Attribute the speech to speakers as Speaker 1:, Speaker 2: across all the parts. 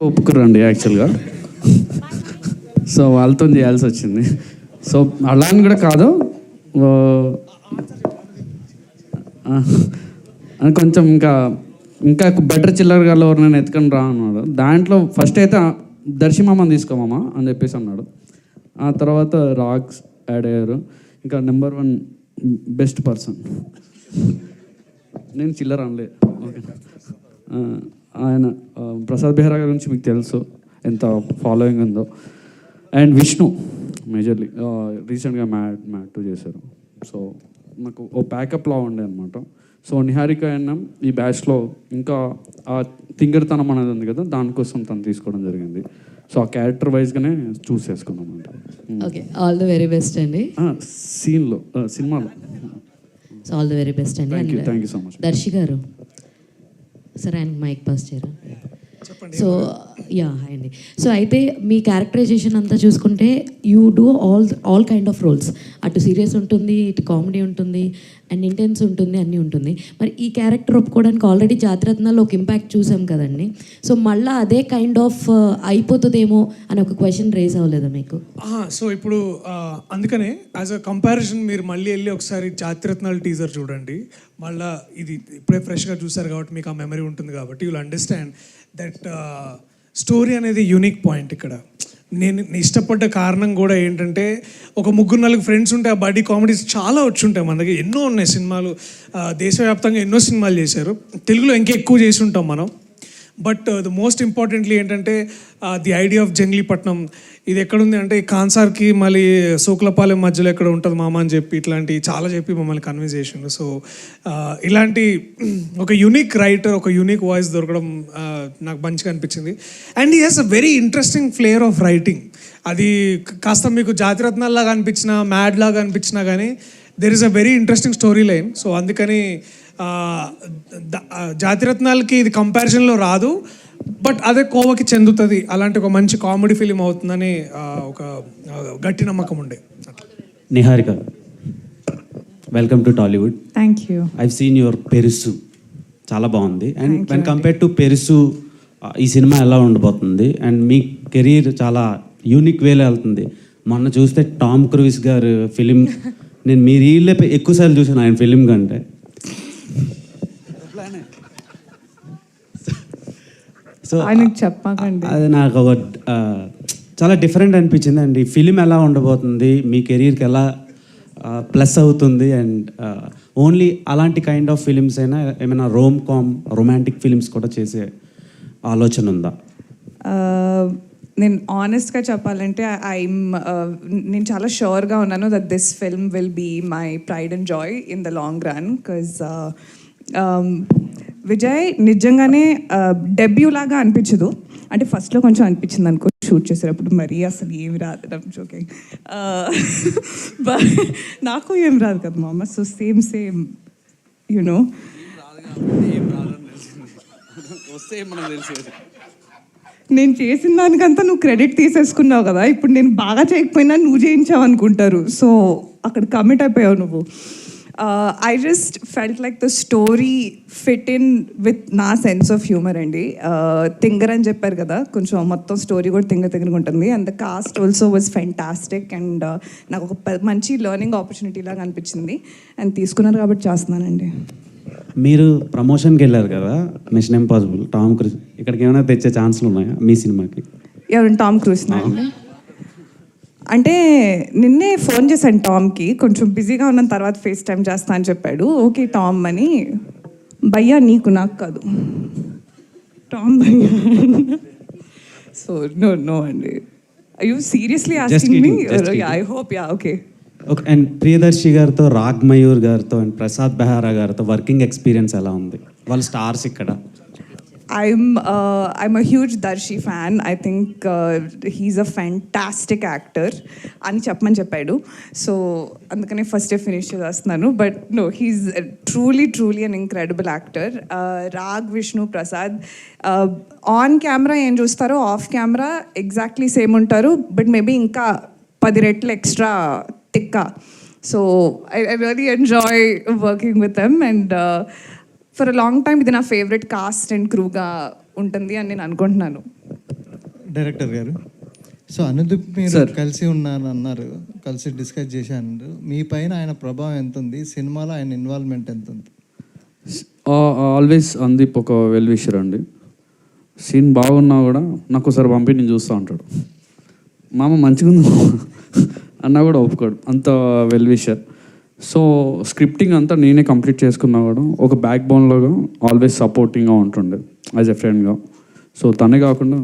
Speaker 1: ఒప్పుకురండి యాక్చువల్గా. సో వాళ్ళతో చేయాల్సి వచ్చింది. సో అలా అని కూడా కాదు, కొంచెం ఇంకా ఇంకా బెటర్ చిల్లర గారు ఎవరినైనా ఎత్తుకొని రా అన్నాడు. దాంట్లో ఫస్ట్ అయితే దర్శిమామని తీసుకోమామా అని చెప్పేసి అన్నాడు. ఆ తర్వాత రాక్స్ యాడ్ అయ్యారు. ఇంకా నెంబర్ 1 బెస్ట్ పర్సన్ నేను చిల్లర అనలే. ఓకే, ఆయన ప్రసాద్ బెహ్రా గురించి మీకు తెలుసు ఎంత ఫాలోయింగ్ ఉందో. అండ్ విష్ణు మేజర్లీ రీసెంట్గా మ్యాడ్ 2 చేశారు. సో నాకు ఓ ప్యాకప్లా ఉండే అనమాట. సో నిహారిక అన్నం ఈ బ్యాచ్లో ఇంకా ఆ తింగరితనం అనేది ఉంది కదా, దానికోసం తను తీసుకోవడం జరిగింది. సో ఆ క్యారెక్టర్ వైజ్గానే చూస్ చేసుకున్నాం అంటే.
Speaker 2: Okay, all the very best అండి.
Speaker 1: సీన్లో సినిమాలో
Speaker 2: so all the very best అండి.
Speaker 1: Thank you so much.
Speaker 2: Darshi garu సరే ఆయన మైక్ పాస్ చేయరా. సో హాయ్ అండి. సో అయితే మీ క్యారెక్టరైజేషన్ అంతా చూసుకుంటే you do all kind of roles. అటు సీరియస్ ఉంటుంది, ఇటు కామెడీ ఉంటుంది, అండ్ ఇంటెన్స్ ఉంటుంది, అన్నీ ఉంటుంది. మరి ఈ క్యారెక్టర్ ఒప్పుకోవడానికి ఆల్రెడీ జాతిరత్నాల్లో ఒక ఇంపాక్ట్ చూసాం కదండి. సో మళ్ళీ అదే కైండ్ ఆఫ్ అయిపోతుందేమో అని ఒక క్వశ్చన్ రేజ్ అవ్వలేదా మీకు?
Speaker 3: సో ఇప్పుడు అందుకనే యాజ్ అ కంపారిజన్ మీరు మళ్ళీ వెళ్ళి ఒకసారి జాతిరత్నాలు టీజర్ చూడండి. మళ్ళీ ఇది ఇప్పుడే ఫ్రెష్గా చూసారు కాబట్టి మీకు ఆ మెమరీ ఉంటుంది కాబట్టి you will understand that story అనేది యూనిక్ పాయింట్. ఇక్కడ నేను ఇష్టపడ్డ కారణం కూడా ఏంటంటే ఒక 3-4 ఫ్రెండ్స్ ఉంటే ఆ బడ్డీ కామెడీస్ చాలా వచ్చి ఉంటాయి మన దగ్గర. ఎన్నో ఉన్నాయి సినిమాలు, దేశవ్యాప్తంగా ఎన్నో సినిమాలు చేశారు, తెలుగులో ఇంకా ఎక్కువ చేసి ఉంటాం మనం. బట్ ద మోస్ట్ ఇంపార్టెంట్లీ ఏంటంటే ది ఐడియా ఆఫ్ జంగ్లీపట్నం ఇది ఎక్కడుంది అంటే కాన్సార్కి మళ్ళీ సోకులపాలెం మధ్యలో ఎక్కడ ఉంటుంది మామ అని చెప్పి ఇట్లాంటి చాలా చెప్పి మమ్మల్ని కన్విన్స్ చేసిండు. సో ఇలాంటి ఒక యూనిక్ రైటర్, ఒక యూనిక్ వాయిస్ దొరకడం నాకు మంచిగా అనిపించింది. And he has a very interesting flavour of writing. అది కాస్త మీకు జాతిరత్నాల్లాగా అనిపించినా, మ్యాడ్ లాగా అనిపించినా కానీ there is a very interesting story line. So అందుకని జాతిరత్నాలకి ఇది కంపారిజన్లో రాదు, బట్ అదే కోవకి చెందుతుంది. అలాంటి ఒక మంచి కామెడీ ఫిలిం అవుతుందని ఒక గట్టి నమ్మకం ఉండే.
Speaker 4: Niharika, welcome to Tollywood.
Speaker 5: Thank you.
Speaker 4: I've seen your Perusu, చాలా బాగుంది. And when compare to Perusu ఈ సినిమా ఎలా ఉండబోతుంది? అండ్ మీ కెరీర్ చాలా యూనిక్ వేలో వెళ్తుంది. మొన్న చూస్తే టామ్ క్రూయిస్ గారు ఫిలిం, నేను మీ రీల్లే ఎక్కువసార్లు చూసాను ఆయన ఫిలిం కంటే. సో
Speaker 5: చెప్పకండి,
Speaker 4: అది నాకు ఒక చాలా డిఫరెంట్ అనిపించింది. అండ్ ఈ ఫిలిం ఎలా ఉండబోతుంది, మీ కెరీర్కి ఎలా ప్లస్ అవుతుంది? అండ్ ఓన్లీ అలాంటి కైండ్ ఆఫ్ ఫిలిమ్స్ అయినా ఏమైనా రొమాంటిక్ ఫిలిమ్స్ కూడా చేసే ఆలోచన ఉందా?
Speaker 5: నేను ఆనెస్ట్గా చెప్పాలంటే నేను చాలా షూర్గా ఉన్నాను that this film will be my pride and joy in the long run. Because Vijay నిజంగానే డెబ్యూ లాగా అనిపించదు. అంటే ఫస్ట్లో కొంచెం అనిపించింది అనుకో షూట్ చేసేటప్పుడు, మరీ అసలు ఏమి రాదు జోకింగ్, నాకు ఏం రాదు కదా మా అమ్మ. సో సేమ్ యునో నేను చేసిన దానికంతా నువ్వు క్రెడిట్ తీసేసుకున్నావు కదా. ఇప్పుడు నేను బాగా చేయకపోయినా నువ్వు చేయించావు అనుకుంటారు. సో అక్కడ కమిట్ అయిపోయావు నువ్వు. I just felt like the story fit in with నా సెన్స్ ఆఫ్ హ్యూమర్ అండి. తింగర్ అని చెప్పారు కదా, కొంచెం మొత్తం స్టోరీ కూడా తింగరగా ఉంటుంది. And the cost also was fantastic. And నాకు ఒక మంచి లెర్నింగ్ ఆపర్చునిటీ లాగా అనిపించింది. అండ్ తీసుకున్నారు కాబట్టి చేస్తున్నానండి.
Speaker 4: మీరు ప్రమోషన్కి వెళ్ళారు కదా, మిషన్ ఇంపాసిబుల్, టామ్ క్రూజ్. ఇక్కడికి ఏమైనా తెచ్చే ఛాన్స్లు ఉన్నాయా మీ సినిమాకి?
Speaker 5: ఎవరు? టామ్ క్రూజ్ అండి. అంటే నిన్నే ఫోన్ చేశాను టామ్కి, కొంచెం బిజీగా ఉన్న తర్వాత ఫేస్ టైం చేస్తా అని చెప్పాడు. ఓకే టామ్ అని. భయ్యా నీకు, నాకు కాదు, టామ్ భయ్యా. సో నో అండి. You seriously asking me? I hope okay.
Speaker 4: Okay. And Priyadarshi గారితో, రాగ్ మయూర్ గారితో అండ్ ప్రసాద్ బెహ్రా గారితో వర్కింగ్ ఎక్స్పీరియన్స్ ఎలా ఉంది? వాళ్ళు స్టార్స్ ఇక్కడ.
Speaker 5: I'm a huge Darshi fan. I think he's a fantastic actor అని చెప్పమని చెప్పాడు. సో అందుకనే ఫస్ట్ ఫినిష్ చేస్తున్నాను. But no, he's truly an incredible actor. Rag, Vishnu, Prasad on camera ఏం చూస్తారో ఆఫ్ కెమెరా ఎగ్జాక్ట్లీ సేమ్ ఉంటారు. బట్ మేబీ ఇంకా 10 రెట్లు ఎక్స్ట్రా తిక్క. So I really enjoy working with them. And for a long time ఇది నా ఫేవరెట్ కాస్ట్ అండ్ క్రూగా ఉంటుంది అని నేను అనుకుంటున్నాను.
Speaker 6: డైరెక్టర్ గారు, సో అనుదీప్ మీరు
Speaker 1: Sir.
Speaker 6: కలిసి అన్నారు, కలిసి డిస్కస్ చేశాను. మీ పైన ఆయన ప్రభావం ఎంత ఉంది, సినిమాలో ఆయన ఇన్వాల్వ్మెంట్ ఎంత ఉంది?
Speaker 1: ఆల్వేస్ అందీప్ ఒక వెల్ విషర్ అండి. సీన్ బాగున్నా కూడా నాకు ఒకసారి పంపి నేను చూస్తూ ఉంటాడు. మామ మంచిగా ఉంది మామ అన్నా కూడా ఒప్పుకోడు, అంత వెల్ విషర్. సో స్క్రిప్టింగ్ అంతా నేనే కంప్లీట్ చేసుకున్నా కూడా ఒక బ్యాక్ బోన్లోగా ఆల్వేస్ సపోర్టింగ్గా ఉంటుండే యాజ్ ఎ ఫ్రెండ్గా. సో తనే కాకుండా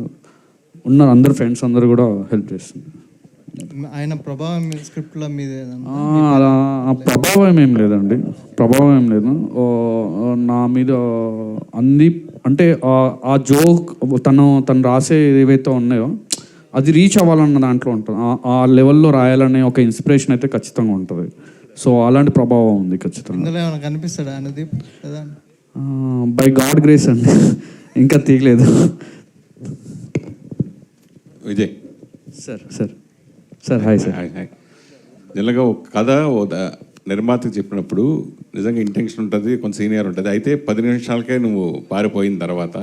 Speaker 1: ఉన్నారు అందరు ఫ్రెండ్స్ అందరు కూడా హెల్ప్ చేస్తుంది.
Speaker 6: ఆయన ప్రభావం స్క్రిప్ట్లో మీద ఏదన్నా?
Speaker 1: అలా ఆ ప్రభావం ఏం లేదండి, ప్రభావం ఏం లేదు నా మీద. అంది అంటే ఆ జోక్ తను రాసే ఏవైతే ఉన్నాయో అది రీచ్ అవ్వాలన్న దాంట్లో ఉంటుంది. ఆ లెవెల్లో రాయాలనే ఒక ఇన్స్పిరేషన్ అయితే ఖచ్చితంగా ఉంటుంది. సో అలాంటి ప్రభావం ఉంది ఖచ్చితంగా.
Speaker 6: ఇందులో ఏమైనా కనిపిస్తాడా అనుదీప్ కదా?
Speaker 1: బై గాడ్ గ్రేస్ అండి, ఇంకా తీయలేదు.
Speaker 7: Vijay
Speaker 1: sir hi sir.
Speaker 7: Hi. జనరల్గా ఒక కథ నిర్మాతకు చెప్పినప్పుడు నిజంగా ఇంటెన్షన్ ఉంటుంది, కొంత సీనియర్ ఉంటుంది. అయితే 10 నిమిషాలకే నువ్వు పారిపోయిన తర్వాత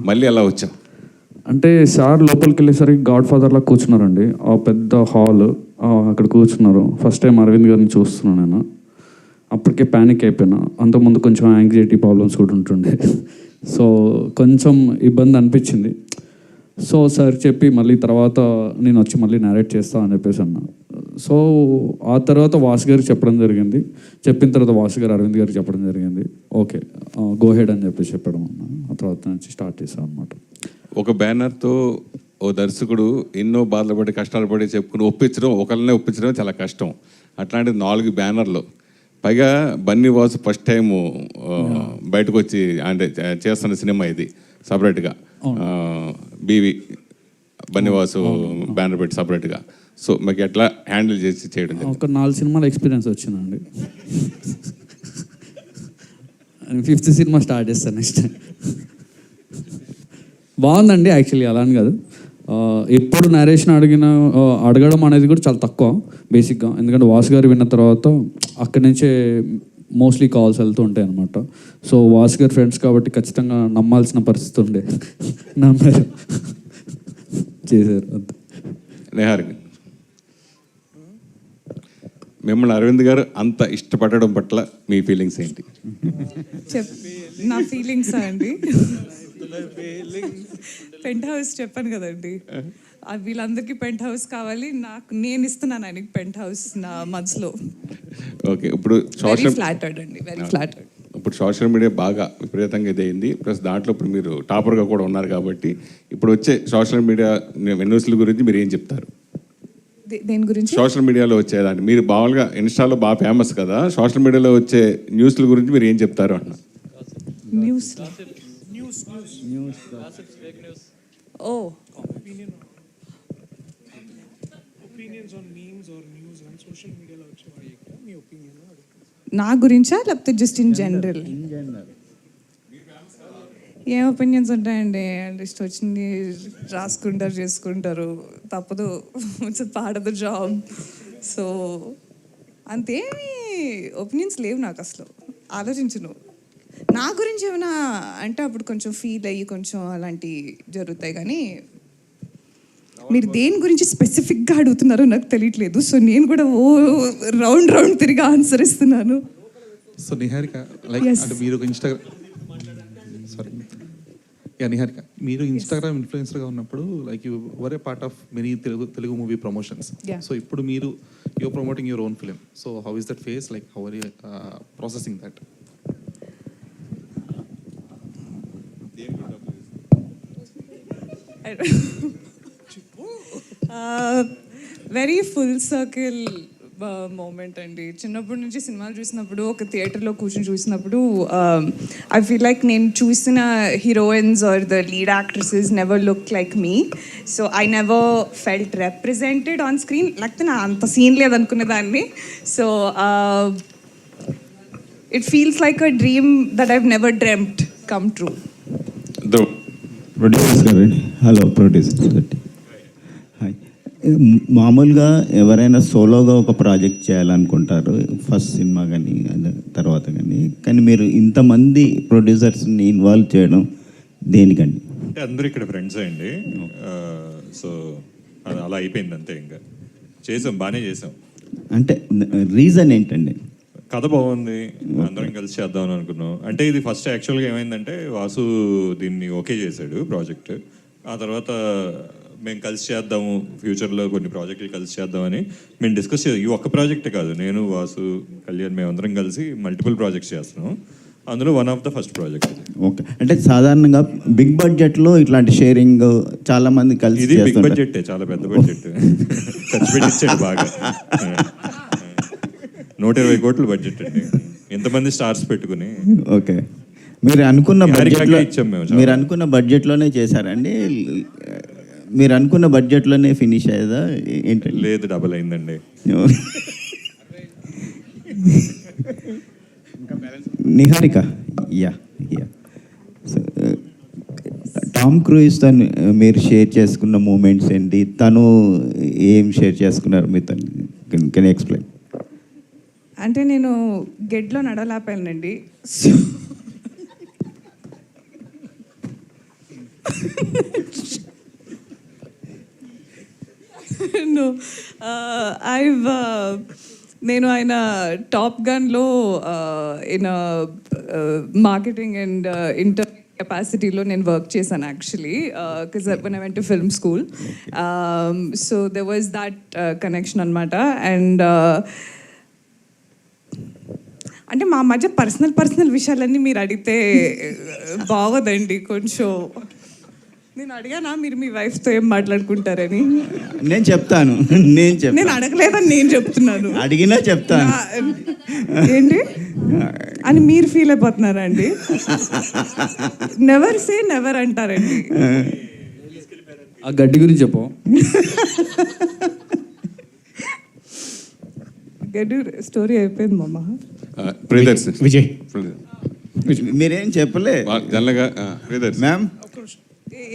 Speaker 7: మళ్ళీ అలా వచ్చావు.
Speaker 1: అంటే సార్ లోపలికి వెళ్ళేసరికి గాడ్ ఫాదర్లా కూర్చున్నారండి, ఆ పెద్ద హాల్ అక్కడ కూర్చున్నారు. ఫస్ట్ టైం అరవింద్ గారిని చూస్తున్నాను నేను. అప్పటికే ప్యానిక్ అయిపోయినా. అంతకుముందు కొంచెం యాంగ్జైటీ ప్రాబ్లమ్స్ కూడా ఉంటుండే. సో కొంచెం ఇబ్బంది అనిపించింది. సో సార్ చెప్పి మళ్ళీ తర్వాత నేను వచ్చి మళ్ళీ నేరేట్ చేస్తా అని చెప్పేసి అన్నా. సో ఆ తర్వాత వాసు గారికి చెప్పడం జరిగింది. చెప్పిన తర్వాత వాసు గారు అరవింద్ గారికి చెప్పడం జరిగింది. ఓకే గో హెడ్ అని చెప్పేసి చెప్పడం అన్న. ఆ తర్వాత నుంచి స్టార్ట్ చేశాను అనమాట.
Speaker 7: ఒక బ్యానర్తో ఓ దర్శకుడు ఎన్నో బాధలు పడి కష్టాలు పడి చెప్పుకుని ఒకరినే ఒప్పించడం చాలా కష్టం. అట్లాంటిది 4 బ్యానర్లు, పైగా బన్నీ వాసు ఫస్ట్ టైం బయటకు వచ్చి అంటే చేస్తున్న సినిమా ఇది సపరేట్గా. బీవి బన్నీవాసు బ్యానర్ పెట్టి సపరేట్గా. సో మీకు ఎట్లా హ్యాండిల్ చేసి చేయడం?
Speaker 1: ఒక 4 సినిమాల ఎక్స్పీరియన్స్ వచ్చిందండి. 5th సినిమా స్టార్ట్ చేస్తాను నెక్స్ట్. బాగుందండి యాక్చువల్లీ, అలా అని కాదు. ఎప్పుడు నరేషన్ అడగడం అనేది కూడా చాలా తక్కువ బేసిక్గా. ఎందుకంటే వాసు గారు విన్న తర్వాత అక్కడి నుంచే మోస్ట్లీ కాల్స్ వెళ్తూ ఉంటాయి అనమాట. సో వాసు గారి ఫ్రెండ్స్ కాబట్టి ఖచ్చితంగా నమ్మాల్సిన పరిస్థితి ఉండే. నమ్మారు, చేశారు అంతే.
Speaker 7: నిహారిక, మిమ్మల్ని అరవింద్ గారు అంత ఇష్టపడడం పట్ల మీ ఫీలింగ్స్ ఏంటి?
Speaker 5: నా ఫీలింగ్సా అండి? పెంట్ హౌస్ చెప్పాను కదండి, వీళ్ళందరికీ పెంట్ హౌస్ కావాలి, నేను ఇస్తున్నాను ఆయనకి పెంట్ హౌస్ నా మనసులో.
Speaker 7: ఓకే, ఇప్పుడు
Speaker 5: ఫ్లాటర్డ్ అండి, వెరీ ఫ్లాటర్డ్.
Speaker 7: ఇప్పుడు సోషల్ మీడియా బాగా విపరీతంగా ఇదైంది. ప్లస్ దాంట్లో ఇప్పుడు మీరు టాపర్గా కూడా ఉన్నారు కాబట్టి ఇప్పుడు వచ్చే సోషల్ మీడియా న్యూస్ల గురించి మీరు ఏం చెప్తారు?
Speaker 5: దేని గురించి?
Speaker 7: సోషల్ మీడియాలో వచ్చేదాన్ని మీరు మామూలుగా ఇన్స్టాలో బాగా ఫేమస్ కదా, సోషల్ మీడియాలో వచ్చే న్యూస్ల గురించి మీరు ఏం చెప్తారు అన్న?
Speaker 5: న్యూస్ ఓ నా గురించా లేకపోతే జస్ట్ ఇన్ జనరల్? ఏం ఒపీనియన్స్ ఉంటాయండి, ఇష్టం వచ్చింది రాసుకుంటారు, చేసుకుంటారు, తప్పదు, it's part of the job. So అంతేమీ ఒపీనియన్స్ లేవు నాకు, అసలు ఆలోచించను. నా గురించి ఏమైనా అంటే అప్పుడు కొంచెం ఫీల్ అయ్యి కొంచెం అలాంటివి జరుగుతాయి. కానీ మీరు దేని గురించి స్పెసిఫిక్గా అడుగుతున్నారో నాకు తెలియట్లేదు. సో నేను కూడా రౌండ్ తిరిగి ఆన్సర్ ఇస్తున్నాను.
Speaker 8: సో నిహారిక, లైక్ అంటే మీరు నిహారిక, మీరు ఇన్స్టాగ్రామ్ ఇన్ఫ్లుయెన్సర్గా ఉన్నప్పుడు like you were a part of many Telugu movie promotions. So ఇప్పుడు మీరు you're promoting your own film. So how is that phase, like how are you processing that?
Speaker 5: Very full circle moment అండి. చిన్నప్పటి నుంచి సినిమాలు చూసినప్పుడు, ఒక థియేటర్లో కూర్చొని చూసినప్పుడు ఐ ఫీల్ లైక్ నేను చూసిన heroines or the lead actresses never look like me. So I never felt represented on screen. లేకపోతే నా అంత సీన్ లేదనుకునే దాన్ని. So it feels like a dream that I've never dreamt come true.
Speaker 9: Producer గారండి, hello producer. Hi. మామూలుగా ఎవరైనా సోలోగా ఒక ప్రాజెక్ట్ చేయాలనుకుంటారు, ఫస్ట్ సినిమా కానీ తర్వాత కానీ మీరు ఇంతమంది ప్రొడ్యూసర్స్ని ఇన్వాల్వ్ చేయడం దేనికండి?
Speaker 10: అంటే అందరూ ఇక్కడ ఫ్రెండ్స్ అండి. సో అది అలా అయిపోయింది అంతే. ఇంకా చేసాం, బాగానే చేసాం.
Speaker 9: అంటే రీజన్ ఏంటండి?
Speaker 10: కథ బాగుంది, అందరం కలిసి చేద్దామని అనుకున్నాం. అంటే ఇది ఫస్ట్ యాక్చువల్గా ఏమైందంటే వాసు దీన్ని ఓకే చేశాడు ప్రాజెక్ట్. ఆ తర్వాత మేము కలిసి చేద్దాము, ఫ్యూచర్లో కొన్ని ప్రాజెక్టులు కలిసి చేద్దామని మేము డిస్కస్ చేద్దాం. ఈ ఒక్క ప్రాజెక్టే కాదు, నేను వాసు కళ్యాణ్ మేమందరం కలిసి మల్టిపుల్ ప్రాజెక్ట్స్ చేస్తున్నాం. అందులో one of the first project.
Speaker 9: Okay, అంటే సాధారణంగా బిగ్ బడ్జెట్లో ఇట్లాంటి షేరింగ్ చాలా మంది కలిసి
Speaker 10: ఇది బిగ్ బడ్జెట్, చాలా పెద్ద బడ్జెట్ ఖర్చు పెట్టించాడు బాగా. 120 కోట్ల బడ్జెట్ అండి, ఎంతమంది స్టార్స్ పెట్టుకుని.
Speaker 9: ఓకే, మీరు అనుకున్న బడ్జెట్లో
Speaker 10: ఇచ్చాం మేము.
Speaker 9: మీరు అనుకున్న బడ్జెట్లోనే చేశారండి? మీరు అనుకున్న బడ్జెట్లోనే ఫినిష్ అయ్యేదా ఏంటండి?
Speaker 10: లేదు, డబల్ అయిందండి.
Speaker 9: నిహారిక, యా యా టామ్ క్రూయిస్తో మీరు షేర్ చేసుకున్న మూమెంట్స్ ఏంటి? తను ఏం షేర్ చేసుకున్నారు మీతో? Can explain.
Speaker 5: అంటే నేను గెడ్లో నడవలేపానండి. No, నేను ఆయన టాప్ గన్లో ఇన్ మార్కెటింగ్ అండ్ ఇంటర్ కెపాసిటీలో నేను వర్క్ చేశాను actually, because when I went to film school. So there was that connection అనమాట. అండ్ అంటే మా మధ్య పర్సనల్ విషయాలన్నీ మీరు అడిగితే బాగోదండి కొంచెం. నేను అడిగానా మీరు మీ వైఫ్తో ఏం మాట్లాడుకుంటారని?
Speaker 9: నేను చెప్తాను.
Speaker 5: నేను అడగలేదని నేను చెప్తున్నాను.
Speaker 9: అడిగినా చెప్తాను.
Speaker 5: ఏంటి అని మీరు ఫీల్ అయిపోతున్నారా అండి? నెవర్ సే నెవర్ అంటారండి.
Speaker 1: ఆ గడ్డి గురించి చెప్పు.
Speaker 5: గడ్డి స్టోరీ అయిపోయింది మామ.
Speaker 7: విజయ్
Speaker 9: మీరేం చెప్పలే
Speaker 7: జనరల్గా
Speaker 9: మ్యామ్.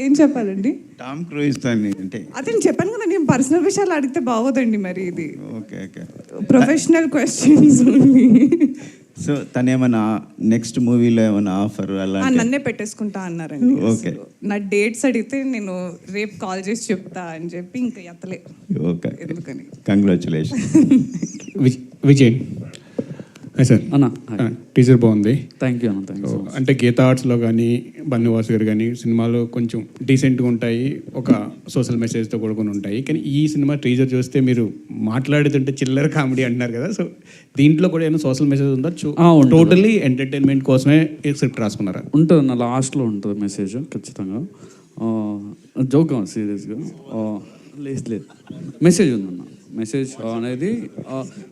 Speaker 5: ఏం చెప్పాలండి?
Speaker 9: టామ్ క్రూయిస్ అంటే
Speaker 5: అదే నేను చెప్పాను కదా, నేను పర్సనల్ విషయాలు అడిగితే బాగోదండి మరి. ఇది
Speaker 9: okay okay,
Speaker 5: professional questions only.
Speaker 9: So తను ఏమైనా నెక్స్ట్ మూవీలో ఏమైనా ఆఫర్ అలా
Speaker 5: నన్నే పెట్టేసుకుంటా అన్నారండి.
Speaker 9: ఓకే,
Speaker 5: నా డేట్స్ అడిగితే నేను రేపు కాల్ చేసి చెప్తా అని చెప్పి ఇంకా ఎత్తలే.
Speaker 9: ఓకే,
Speaker 5: ఎందుకని.
Speaker 9: కంగ్రాచులేషన్.
Speaker 11: విజయ్ సార్
Speaker 1: అన్న,
Speaker 11: టీజర్ బాగుంది.
Speaker 1: థ్యాంక్ యూ అన్న, థ్యాంక్ యూ.
Speaker 11: అంటే గీతా ఆర్ట్స్లో కానీ బన్నివాసు గారు కానీ సినిమాలు కొంచెం డీసెంట్గా ఉంటాయి, ఒక సోషల్ మెసేజ్తో కూడుకుని ఉంటాయి. కానీ ఈ సినిమా టీజర్ చూస్తే మీరు మాట్లాడుతుంటే చిల్లర కామెడీ అంటున్నారు కదా, సో దీంట్లో కూడా ఏమైనా సోషల్ మెసేజ్ ఉందా? టోటల్లీ ఎంటర్టైన్మెంట్ కోసమే స్క్రిప్ట్ రాసుకున్నారా?
Speaker 1: ఉంటుంది అన్న, లాస్ట్లో ఉంటుంది మెసేజ్ ఖచ్చితంగా. జోక్ సీరియస్గా లేదు, మెసేజ్ ఉందన్న. మెసేజ్ అనేది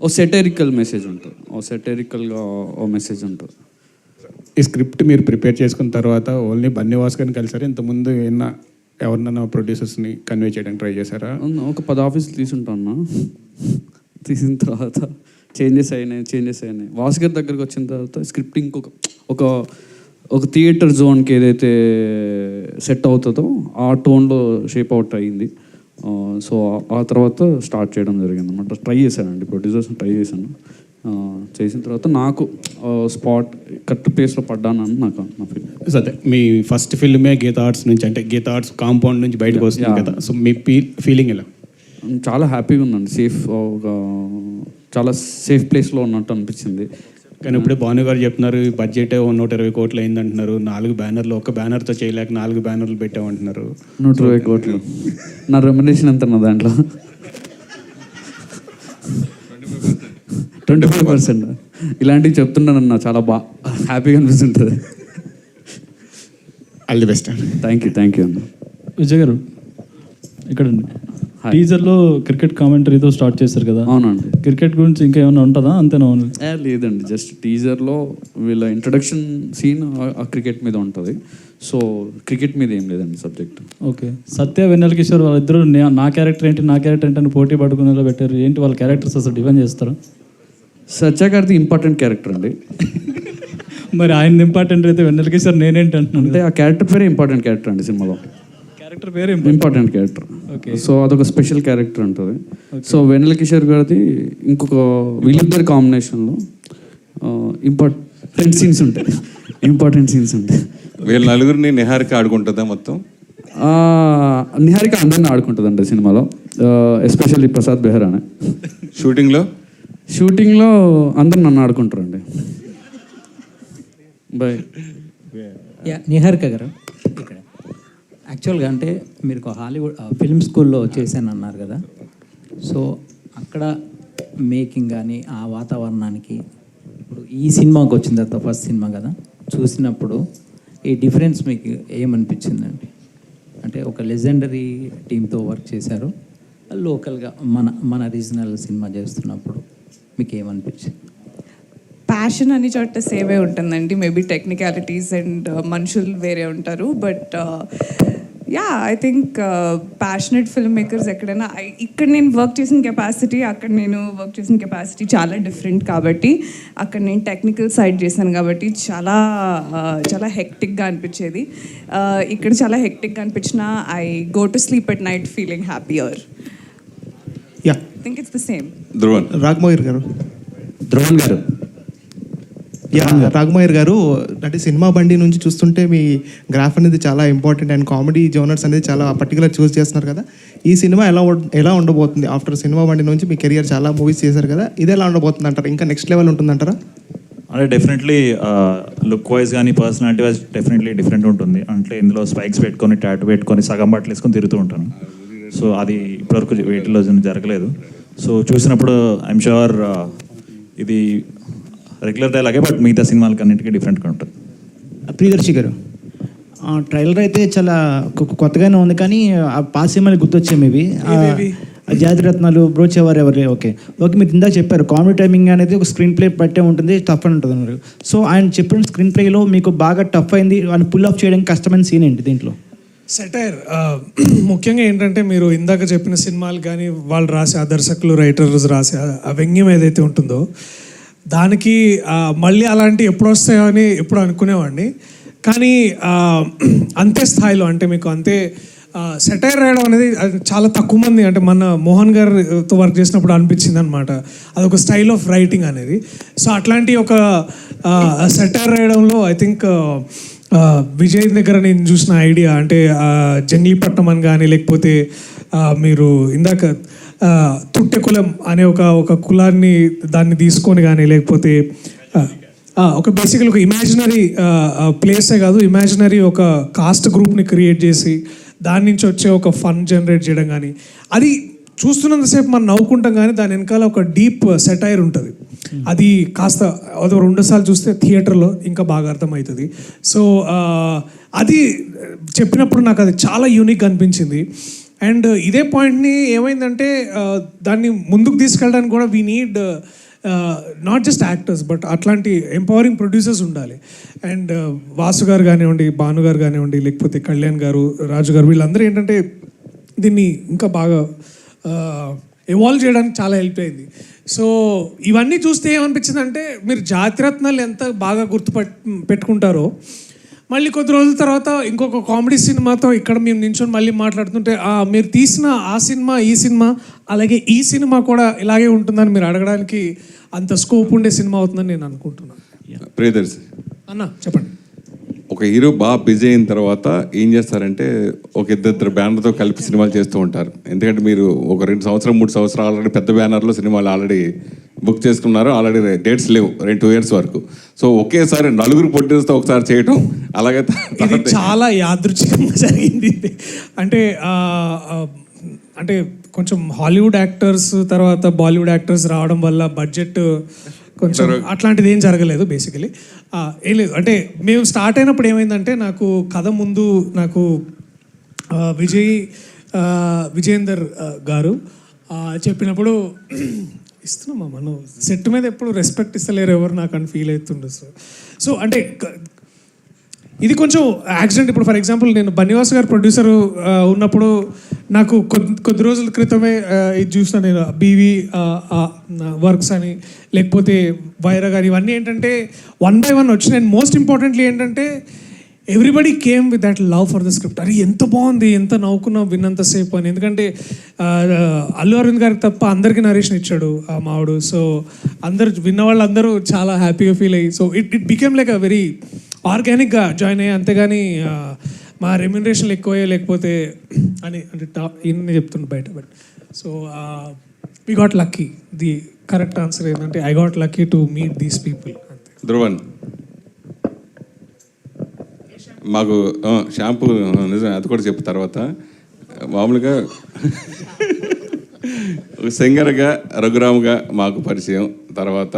Speaker 1: ఓ సెటరికల్ మెసేజ్ ఉంటుంది, ఓ సెటరికల్గా ఓ మెసేజ్ ఉంటుంది.
Speaker 11: ఈ స్క్రిప్ట్ మీరు ప్రిపేర్ చేసుకున్న తర్వాత ఓన్లీ బన్నివాస్ గారిని కలిసారా? ఇంతకుముందు ఎవరినైనా ప్రొడ్యూసర్స్ని కన్వే చేయడానికి ట్రై చేశారా?
Speaker 1: ఒక 10 ఆఫీసులు తీసుంటాను. తీసిన తర్వాత చేంజెస్ అయినాయి. వాసు గారి దగ్గరికి వచ్చిన తర్వాత స్క్రిప్ట్ ఇంకొక ఒక థియేటర్ జోన్కి ఏదైతే సెట్ అవుతుందో ఆ టోన్లో షేప్ అవుట్ అయ్యింది. సో ఆ తర్వాత స్టార్ట్ చేయడం జరిగింది అనమాట. ట్రై చేశానండి, ప్రొడ్యూసర్స్ని ట్రై చేశాను. చేసిన తర్వాత నాకు స్పాట్ కరెక్ట్ ప్లేస్లో పడ్డానని నాకు నా ఫీల్.
Speaker 11: అదే మీ ఫస్ట్ ఫిల్మే గీతా ఆర్ట్స్ నుంచి, అంటే గీతా ఆర్ట్స్ కాంపౌండ్ నుంచి బయటకు వస్తుంది కదా, సో మీ ఫీలింగ్ ఎలా?
Speaker 1: చాలా హ్యాపీగా ఉందండి, చాలా సేఫ్ ప్లేస్లో ఉన్నట్టు అనిపించింది.
Speaker 11: కానీ ఇప్పుడే భాను గారు చెప్తున్నారు బడ్జెట్ 120 కోట్లు అయింది అంటున్నారు. 4 బ్యానర్లు, ఒక బ్యానర్తో చేయలేక 4 బ్యానర్లు పెట్టామంటున్నారు.
Speaker 1: 120 కోట్లు నా రెమ్యునరేషన్ ఎంత నా దాంట్లో? 25%. ఇలాంటివి చెప్తున్నానన్న, చాలా హ్యాపీగా అనిపిస్తుంటుంది.
Speaker 11: All the best.
Speaker 1: Thank you అన్న.
Speaker 12: విజయ్ గారు ఇక్కడండి, టీజర్లో క్రికెట్ కామెంటరీతో స్టార్ట్ చేశారు కదా?
Speaker 1: అవునండి.
Speaker 12: క్రికెట్ గురించి ఇంకా ఏమైనా ఉంటుందా? అంతేనా?
Speaker 1: లేదండి, జస్ట్ టీజర్లో వీళ్ళ ఇంట్రడక్షన్ సీన్ ఆ క్రికెట్ మీద ఉంటుంది. సో క్రికెట్ మీద ఏం లేదండి సబ్జెక్ట్.
Speaker 12: ఓకే. సత్య వెన్నెల కిషోర్ వాళ్ళిద్దరూ నా క్యారెక్టర్ ఏంటి అని పోటీ పడుకునేలా పెట్టారు. ఏంటి వాళ్ళ క్యారెక్టర్స్ అసలు డిఫైన్ చేస్తారా?
Speaker 1: సత్య గారిది ఇంపార్టెంట్ క్యారెక్టర్ అండి.
Speaker 12: మరి ఆయన ఇంపార్టెంట్ అయితే వెన్నెల కిషోర్ నేనేంటి అంటున్నాను?
Speaker 1: అంటే ఆ క్యారెక్టర్ పేరే ఇంపార్టెంట్ క్యారెక్టర్ అండి సినిమాలో.
Speaker 12: క్యారెక్టర్ పేరు
Speaker 1: ఇంపార్టెంట్ క్యారెక్టర్. సో అదొక స్పెషల్ క్యారెక్టర్ ఉంటుంది. సో వెన్నెల కిషోర్ గారిది వీళ్ళిద్దరి కాంబినేషన్లో ఇంపార్టెంట్ సీన్స్ ఉంటాయి.
Speaker 7: వీళ్ళ నలుగురిని నిహారిక ఆడుకుంటుందా మొత్తం?
Speaker 1: నిహారిక అందరిని ఆడుకుంటుందండి సినిమాలో, ఎస్పెషల్లీ ప్రసాద్ బెహ్రానే. షూటింగ్లో అందరు నన్ను ఆడుకుంటారండి. బాయ్.
Speaker 13: నిహారిక గారు, ఇక్కడ యాక్చువల్గా అంటే మీరు హాలీవుడ్ ఫిల్మ్ స్కూల్లో చేశాను అన్నారు కదా, సో అక్కడ మేకింగ్ కానీ ఆ వాతావరణానికి ఇప్పుడు ఈ సినిమాకి వచ్చిన తర్వాత ఫస్ట్ సినిమా కదా, చూసినప్పుడు ఈ డిఫరెన్స్ మీకు ఏమనిపించిందండి? అంటే ఒక లెజెండరీ టీంతో వర్క్ చేశారు, లోకల్గా మన రీజనల్ సినిమా చేస్తున్నప్పుడు మీకు ఏమనిపించింది?
Speaker 5: ప్యాషన్ అన్ని చోట సేవే ఉంటుందండి. మేబీ టెక్నికాలిటీస్ అండ్ మనుషులు వేరే ఉంటారు, but yeah I think passionate film makers ఎక్కడైనా ఇక్కడ నేను వర్క్ చేసిన కెపాసిటీ, అక్కడ నేను వర్క్ చేసిన కెపాసిటీ చాలా డిఫరెంట్. కాబట్టి అక్కడ నేను టెక్నికల్ సైడ్ చేశాను కాబట్టి చాలా చాలా హెక్టిక్గా అనిపించేది. ఇక్కడ చాలా హెక్టిక్గా అనిపించిన I go to sleep at night feeling happier.
Speaker 14: Yeah,
Speaker 5: I think it's the same.
Speaker 14: Raghamohar garu.
Speaker 4: Dhruvan గారు.
Speaker 14: రాఘమోహర్ గారు, అంటే సినిమా బండి నుంచి చూస్తుంటే మీ గ్రాఫ్ అనేది చాలా ఇంపార్టెంట్ అండ్ కామెడీ జోనర్స్ అనేది చాలా పర్టికులర్ చూస్ చేస్తున్నారు కదా. ఈ సినిమా ఎలా ఉండబోతుంది? ఆఫ్టర్ సినిమా బండి నుంచి మీ కెరియర్ చాలా మూవీస్ చేశారు కదా, ఇది ఎలా ఉండబోతుంది అంటారా? ఇంకా నెక్స్ట్ లెవెల్ ఉంటుందంటారా?
Speaker 15: అంటే డెఫినెట్లీ లుక్ వైజ్ కానీ పర్సనాలిటీ వైజ్ డెఫినెట్లీ డిఫరెంట్ ఉంటుంది. అంటే ఇందులో స్పైక్స్ పెట్టుకొని టాటూ పెట్టుకొని సగం బట్టలు వేసుకొని తిరుగుతూ ఉంటాను. సో అది ఇప్పటివరకు వీటిలో జరగలేదు. సో చూసినప్పుడు ఐఎమ్ షూర్ ఇది రెగ్యులర్ డైలాగే, బట్ మిగతా సినిమాలకి అన్నింటికీ డిఫరెంట్గా ఉంటుంది.
Speaker 16: ప్రియదర్శి గారు, ట్రైలర్ అయితే చాలా కొత్తగానే ఉంది, కానీ ఆ పాత సినిమాలు గుర్తొచ్చాయి మేబీ. జాతిరత్నాలు, బ్రోచేవారు ఎవరు, ఓకే మీరు ఇందాక చెప్పారు కామెడీ టైమింగ్ అనేది ఒక స్క్రీన్ ప్లే పట్టే ఉంటుంది, టఫ్ అని ఉంటుంది అన్నారు. సో ఆయన చెప్పిన స్క్రీన్ ప్లేలో మీకు బాగా టఫ్ అయింది అని పుల్ ఆఫ్ చేయడానికి కష్టమైన సీన్ ఏంటి దీంట్లో?
Speaker 3: సెటైర్ ముఖ్యంగా ఏంటంటే మీరు ఇందాక చెప్పిన సినిమాలు కానీ వాళ్ళు రాసే ఆ దర్శకులు రైటర్స్ రాసే ఆ వ్యంగ్యం ఏదైతే ఉంటుందో దానికి మళ్ళీ అలాంటి ఎప్పుడు వస్తాయో అని ఎప్పుడు అనుకునేవాడిని. కానీ అంతే స్థాయిలో అంటే మీకు అంతే సెటైర్ రాయడం అనేది చాలా తక్కువ మంది, అంటే మన మోహన్ గారితో వర్క్ చేసినప్పుడు అనిపించింది అనమాట, అదొక స్టైల్ ఆఫ్ రైటింగ్ అనేది. సో అట్లాంటి ఒక సెటైర్ రాయడంలో ఐ థింక్ విజయ్ దగ్గర నేను చూసిన ఐడియా అంటే జంగ్లీపట్నం అని కానీ, లేకపోతే మీరు ఇందాక తుట్టె కులం అనే ఒక కులాన్ని దాన్ని తీసుకొని కానీ, లేకపోతే ఒక బేసికల్ ఒక ఇమాజినరీ ప్లేసే కాదు, ఇమాజినరీ ఒక కాస్ట్ గ్రూప్ని క్రియేట్ చేసి దాని నుంచి వచ్చే ఒక ఫన్ జనరేట్ చేయడం కానీ, అది చూస్తున్నంతసేపు మనం నవ్వుకుంటాం కానీ దాని వెనకాల ఒక డీప్ సెటైర్ ఉంటుంది. అది కాస్త అదో 2 సార్లు చూస్తే థియేటర్లో ఇంకా బాగా అర్థమవుతుంది. సో అది చెప్పినప్పుడు నాకు అది చాలా యూనిక్ అనిపించింది. అండ్ ఇదే పాయింట్ని ఏమైందంటే దాన్ని ముందుకు తీసుకెళ్ళడానికి కూడా we need not just actors but అట్లాంటి ఎంపవరింగ్ ప్రొడ్యూసర్స్ ఉండాలి. అండ్ వాసు గారు కానివ్వండి, భాను గారు కానివ్వండి, లేకపోతే కళ్యాణ్ గారు, రాజు గారు, వీళ్ళందరూ ఏంటంటే దీన్ని ఇంకా బాగా ఎవాల్వ్ చేయడానికి చాలా హెల్ప్ అయింది. సో ఇవన్నీ చూస్తే ఏమనిపించింది అంటే మీరు జాతిరత్నాలు ఎంత బాగా పెట్టుకుంటారో మళ్ళీ కొద్ది రోజుల తర్వాత ఇంకొక కామెడీ సినిమాతో ఇక్కడ మేము నించొని మళ్ళీ మాట్లాడుతుంటే మీరు తీసిన ఆ సినిమా, ఈ సినిమా, అలాగే ఈ సినిమా కూడా ఇలాగే ఉంటుందని మీరు అడగడానికి అంత స్కోప్ ఉండే సినిమా అవుతుందని నేను అనుకుంటున్నాను.
Speaker 7: ప్రియదర్శి
Speaker 3: అన్న చెప్పండి.
Speaker 7: ఒక హీరో బాగా బిజీ అయిన తర్వాత ఏం చేస్తారంటే ఒక ఇద్దరు బ్యానర్తో కలిపి సినిమాలు చేస్తూ ఉంటారు. ఎందుకంటే మీరు ఒక 2 సంవత్సరం 3 సంవత్సరాలు ఆల్రెడీ పెద్ద బ్యానర్లో సినిమాలు ఆల్రెడీ బుక్ చేసుకున్నారు, ఆల్రెడీ డేట్స్ లేవు 2 years వరకు. సో ఒకేసారి 4 ప్రొడ్యూసర్తో ఒకసారి చేయటం, అలాగే
Speaker 3: ఇది చాలా యాదృచ్ఛికంగా జరిగింది. అంటే కొంచెం హాలీవుడ్ యాక్టర్స్ తర్వాత బాలీవుడ్ యాక్టర్స్ రావడం వల్ల బడ్జెట్ కొంచెం అట్లాంటిది ఏం జరగలేదు. బేసికలీ ఏం లేదు, అంటే మేము స్టార్ట్ అయినప్పుడు ఏమైందంటే నాకు కథ ముందు నాకు విజయేందర్ గారు చెప్పినప్పుడు ఇస్తున్నామా మనం సెట్ మీద ఎప్పుడు రెస్పెక్ట్ ఇస్తలేరు ఎవరు నాకు అని ఫీల్ అవుతుండే. సో అంటే ఇది కొంచెం యాక్సిడెంట్. ఇప్పుడు ఫర్ ఎగ్జాంపుల్ నేను బన్నివాస్ గారు ప్రొడ్యూసర్ ఉన్నప్పుడు నాకు కొద్ది రోజుల క్రితమే ఇది చూసిన నేను బీవీ వర్క్స్ అని, లేకపోతే వైరా గారు, ఇవన్నీ ఏంటంటే 1 by 1 వచ్చినాయి. అండ్ మోస్ట్ ఇంపార్టెంట్లీ ఏంటంటే everybody came with that love for the script. అది ఎంత బాగుంది, ఎంత నవ్వుకున్నాం విన్నంతసేపు అని. ఎందుకంటే అల్లు అరవింద్ గారికి తప్ప అందరికీ నరేషన్ ఇచ్చాడు ఆ మావుడు. సో అందరు విన్న వాళ్ళందరూ చాలా హ్యాపీగా ఫీల్ అయ్యి, so it became like a very ఆర్గానిక్గా జాయిన్ అయ్యి, అంతేగాని మా రెమ్యునరేషన్లు ఎక్కువ లేకపోతే అని అంటే ఇన్ని చెప్తుండే బయట. But so we got lucky. The correct answer ఏంటంటే I got lucky to meet these people.
Speaker 7: Dhruvan, మాకు షాంపూ నిజం అది కూడా చెప్పు తర్వాత. మామూలుగా సింగర్గా రఘురామ్గా మాకు పరిచయం, తర్వాత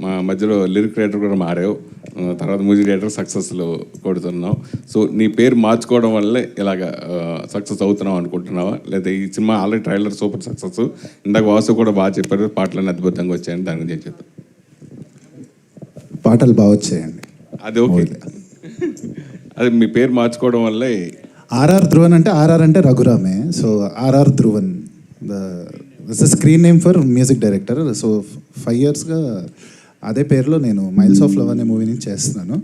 Speaker 7: మా మధ్యలో లిరిక్ రైటర్ కూడా మారావు, తర్వాత మ్యూజిక్ డైరెక్టర్ సక్సెస్లో కొడుతున్నావు. సో నీ పేరు మార్చుకోవడం వల్లే ఇలాగ సక్సెస్ అవుతున్నావు అనుకుంటున్నావా, లేదా ఈ cinema already trailer super success, ఇందాక వాసు కూడా బాగా చెప్పారు, పాటలన్నీ అద్భుతంగా వచ్చాయని దాని గురించి చెప్పారు.
Speaker 17: పాటలు బాగా వచ్చాయండి,
Speaker 7: అది ఓకే. అది మీ పేరు మార్చుకోవడం వల్లే.
Speaker 17: ఆర్ఆర్ ధ్రువన్ అంటే ఆర్ఆర్ అంటే రఘురామే, so RR Dhruvan this is screen name for music director. So 5 yearsగా అదే పేరులో నేను మైల్స్ ఆఫ్ లవ్ అనే మూవీ నుంచి చేస్తున్నాను.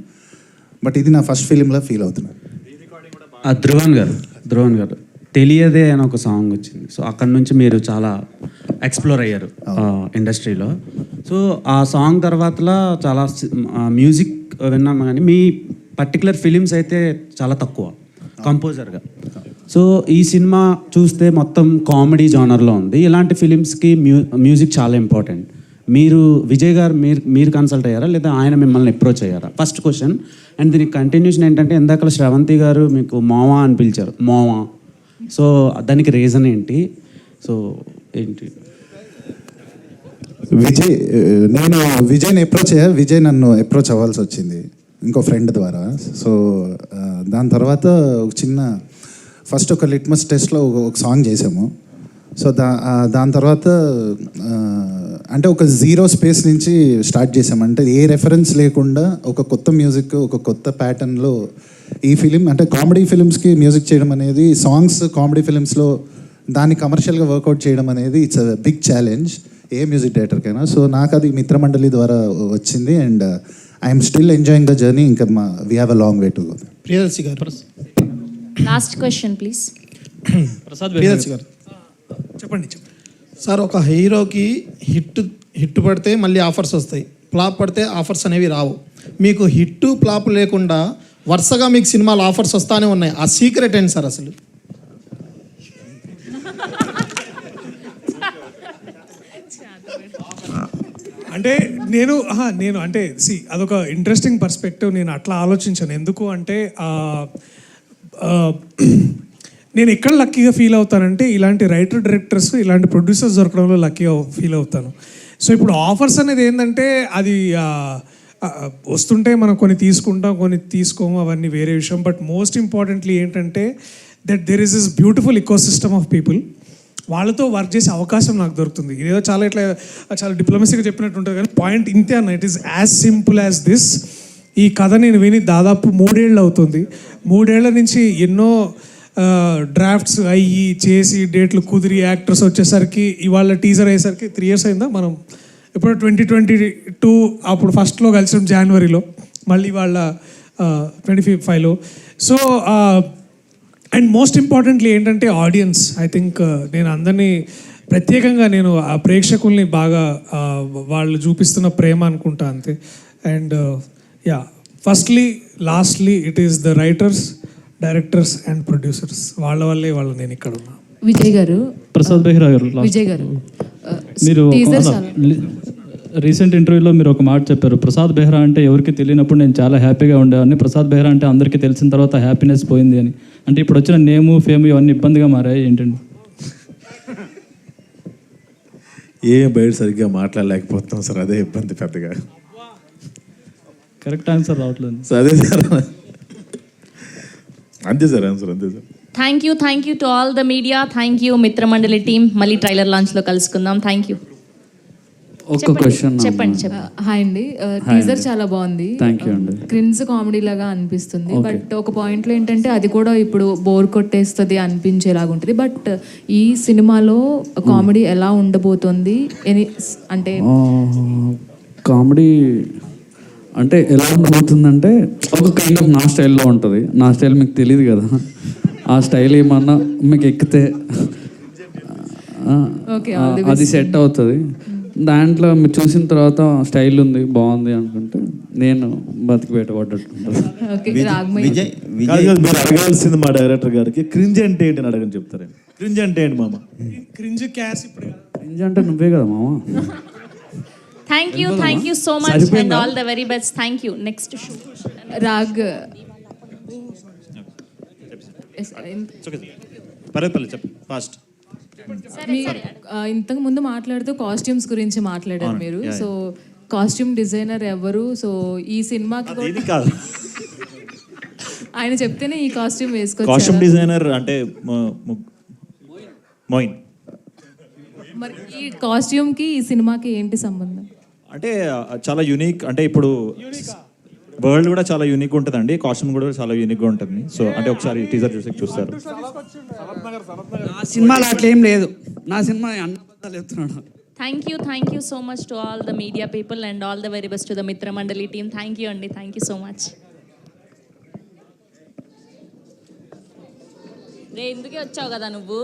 Speaker 17: బట్ ఇది నా ఫస్ట్ ఫిలింలా ఫీల్ అవుతున్నాను.
Speaker 4: ధ్రువన్ గారు తెలియదే అని ఒక సాంగ్ వచ్చింది. సో అక్కడ నుంచి మీరు చాలా ఎక్స్ప్లోర్ అయ్యారు ఇండస్ట్రీలో. సో ఆ సాంగ్ తర్వాతలా చాలా మ్యూజిక్ విన్నాం, కానీ మీ పర్టికులర్ ఫిలిమ్స్ అయితే చాలా తక్కువ కంపోజర్గా. సో ఈ సినిమా చూస్తే మొత్తం కామెడీ జానర్లో ఉంది. ఇలాంటి ఫిలిమ్స్కి మ్యూజిక్ చాలా ఇంపార్టెంట్. మీరు విజయ్ గారు మీరు కన్సల్ట్ అయ్యారా, లేదా ఆయన మిమ్మల్ని అప్రోచ్ అయ్యారా? First question. అండ్ దీనికి కంటిన్యూషన్ ఏంటంటే, ఇందాక శ్రవంతి గారు మీకు మోవా అని పిలిచారు, మోవా. సో దానికి రీజన్ ఏంటి? సో ఏంటి?
Speaker 17: నేను విజయ్ని అప్రోచ్ అయ్యా, విజయ్ నన్ను అప్రోచ్ అవ్వాల్సి వచ్చింది ఇంకో ఫ్రెండ్ ద్వారా. సో దాని తర్వాత ఒక చిన్న ఫస్ట్ ఒక లిట్మస్ టెస్ట్లో ఒక సాంగ్ చేసాము. సో దాని తర్వాత అంటే ఒక 0 స్పేస్ నుంచి స్టార్ట్ చేసాము. అంటే ఏ రెఫరెన్స్ లేకుండా ఒక కొత్త మ్యూజిక్, ఒక కొత్త ప్యాటర్న్లో ఈ ఫిలిం, అంటే కామెడీ ఫిలిమ్స్కి మ్యూజిక్ చేయడం అనేది, సాంగ్స్ కామెడీ ఫిలిమ్స్లో దాన్ని కమర్షియల్గా వర్కౌట్ చేయడం అనేది ఇట్స్ అ బిగ్ ఛాలెంజ్ ఏ మ్యూజిక్ డైరెక్టర్కైనా. సో నాకు అది మిత్రమండలి ద్వారా వచ్చింది, and I'm still enjoying the journey. ఇంకా we have a long way to go.
Speaker 18: Priyadarshi garu,
Speaker 19: last question please.
Speaker 18: Priyadarshi గారు
Speaker 3: చెప్పండి.
Speaker 18: సార్, ఒక హీరోకి హిట్ పడితే మళ్ళీ ఆఫర్స్ వస్తాయి, ఫ్లాప్ పడితే ఆఫర్స్ అనేవి రావు. మీకు హిట్ ఫ్లాప్ లేకుండా వరుసగా మీకు సినిమాలు ఆఫర్స్ వస్తానే ఉన్నాయి. ఆ సీక్రెట్ ఏంటి సార్ అసలు?
Speaker 3: అంటే నేను అంటే అదొక ఇంట్రెస్టింగ్ పర్స్పెక్టివ్. నేను అట్లా ఆలోచించాను. ఎందుకు అంటే నేను ఎక్కడ లక్కీగా ఫీల్ అవుతానంటే, ఇలాంటి రైటర్ డైరెక్టర్స్, ఇలాంటి ప్రొడ్యూసర్స్ దొరకడంలో లక్కీగా ఫీల్ అవుతాను. సో ఇప్పుడు ఆఫర్స్ అనేది ఏంటంటే, అది వస్తుంటే మనం కొన్ని తీసుకుంటాం, కొన్ని తీసుకోము, అవన్నీ వేరే విషయం. బట్ మోస్ట్ ఇంపార్టెంట్లీ ఏంటంటే that there is this beautiful eco system of people. వాళ్ళతో వర్క్ చేసే అవకాశం నాకు దొరుకుతుంది. ఇదేదో చాలా డిప్లొమసీగా చెప్పినట్టు ఉంటుంది, కానీ పాయింట్ ఇంతే అన్న. It is as simple as this. ఈ కథ నేను విని దాదాపు 3 ఏళ్ళు అవుతుంది. 3 ఏళ్ల నుంచి ఎన్నో డ్రాఫ్ట్స్ అయ్యి చేసి డేట్లు కుదిరి యాక్టర్స్ వచ్చేసరికి, ఇవాళ టీజర్ అయ్యేసరికి 3 years అయిందా. మనం ఇప్పుడు 2022 అప్పుడు ఫస్ట్లో కలిసాం జనవరిలో, మళ్ళీ వాళ్ళ 25లో. సో అండ్ మోస్ట్ ఇంపార్టెంట్లీ ఏంటంటే ఆడియన్స్. ఐ థింక్ నేను అందరినీ ప్రత్యేకంగా నేను ఆ ప్రేక్షకుల్ని బాగా వాళ్ళు చూపిస్తున్న ప్రేమ అనుకుంటా అంతే. And firstly lastly it is the writers, directors and producers. వాళ్ళ వల్లే నేను ఇక్కడ ఉన్నా.
Speaker 2: విజయ్ గారు,
Speaker 12: ప్రసాద్ బెహ్రా గారు,
Speaker 2: విజయ్ గారు,
Speaker 12: మీరు రీసెంట్ ఇంటర్వ్యూలో మీరు ఒక మాట చెప్పారు, ప్రసాద్ బెహ్రా అంటే ఎవరికి తెలియనప్పుడు నేను చాలా హ్యాపీగా ఉండేవాడిని, ప్రసాద్ బెహ్రా అంటే అందరికీ తెలిసిన తర్వాత హ్యాపీనెస్ పోయింది అని. అంటే ఇప్పుడు వచ్చిన నేము, ఫేమ్ ఇవన్నీ ఇబ్బందిగా మారాయి ఏంటండి?
Speaker 20: బయట సరిగ్గా మాట్లాడలేకపోతున్నాం సార్, అదే ఇబ్బంది పెద్దగా.
Speaker 12: కరెక్ట్ ఆన్సర్ రావట్లేదు
Speaker 20: సార్. అదే సార్, అంతే సార్ ఆన్సర్, అంతే sir.
Speaker 19: Thank you to all the media. Thank you Mitramandali team. మళ్ళీ ట్రైలర్ లాంచ్లో కలుసుకుందాం. Thank you.
Speaker 1: ఒక క్వశ్చన్.
Speaker 19: చెప్పండి.
Speaker 2: హాయ్ అండి, టీజర్ చాలా బాగుంది.
Speaker 1: థ్యాంక్ యూ అండి.
Speaker 2: క్రిన్స్ కామెడీ లాగా అనిపిస్తుంది, బట్ ఒక పాయింట్లో ఏంటంటే అది కూడా ఇప్పుడు బోర్ కొట్టేస్తుంది అనిపించేలాగా ఉంటుంది. బట్ ఈ సినిమాలో కామెడీ ఎలా ఉండబోతుంది అంటే?
Speaker 1: కామెడీ అంటే ఎలా ఉండబోతుందంటే ఒక కైండ్ ఆఫ్ నా స్టైల్లో ఉంటుంది. నా స్టైల్ మీకు తెలియదు కదా, ఆ స్టైల్ ఏమన్నా మీకు ఎక్కితే అది సెట్ అవుతుంది. దాంట్లో మీరు చూసిన తర్వాత స్టైల్ ఉంది, బాగుంది అనుకుంటే నేను బతికి పెట్టబడ్డట్టు
Speaker 20: విజయ్ మీరు అడగాల్సింది మా డైరెక్టర్ గారికి క్రింజ్ అంటే ఏంటి అని అడగని చెప్తారండి. క్రింజ్ అంటే ఏంటి మామ?
Speaker 3: క్రింజ్ క్యాస్ ఇప్పుడు
Speaker 1: క్రింజ్ అంటే నువ్వే కదా మామ.
Speaker 19: Thank you so much and all the very best. Thank you. Next show
Speaker 21: Rag.
Speaker 15: ఫాస్ట్
Speaker 21: ఇంతకు ముందు మాట్లాడుతూ కాస్ట్యూమ్స్ గురించి మాట్లాడారు మీరు. సో కాస్ట్యూమ్ డిజైనర్ ఎవరు? సో ఈ సినిమాకి
Speaker 15: కాదు,
Speaker 21: ఆయన చెప్తేనే ఈ కాస్ట్యూమ్ వేసుకోవచ్చు.
Speaker 15: కాస్ట్యూమ్ డిజైనర్ అంటే మోయిన్.
Speaker 21: మరి ఈ కాస్ట్యూమ్ కి ఈ సినిమాకి ఏంటి సంబంధం?
Speaker 15: అంటే చాలా యూనిక్, అంటే ఇప్పుడు వరల్డ్ కూడా చాలా యూనిక్ ఉంటుందండి, కాస్ట్యూమ్ కూడా చాలా యూనిక్గా ఉంటుంది. సో అంటే ఒకసారి టీజర్ చూస్తారు.
Speaker 1: నా సినిమాలో అట్లా ఏం లేదు. నా సినిమా అన్నబద్ధాలు చెప్తున్నాడు.
Speaker 19: Thank you so much to all the media people and all the very best to the Mitra Mandali team. Thank you అండి. Thank you so much. రే ఇందుకే వచ్చావు కదా నువ్వు.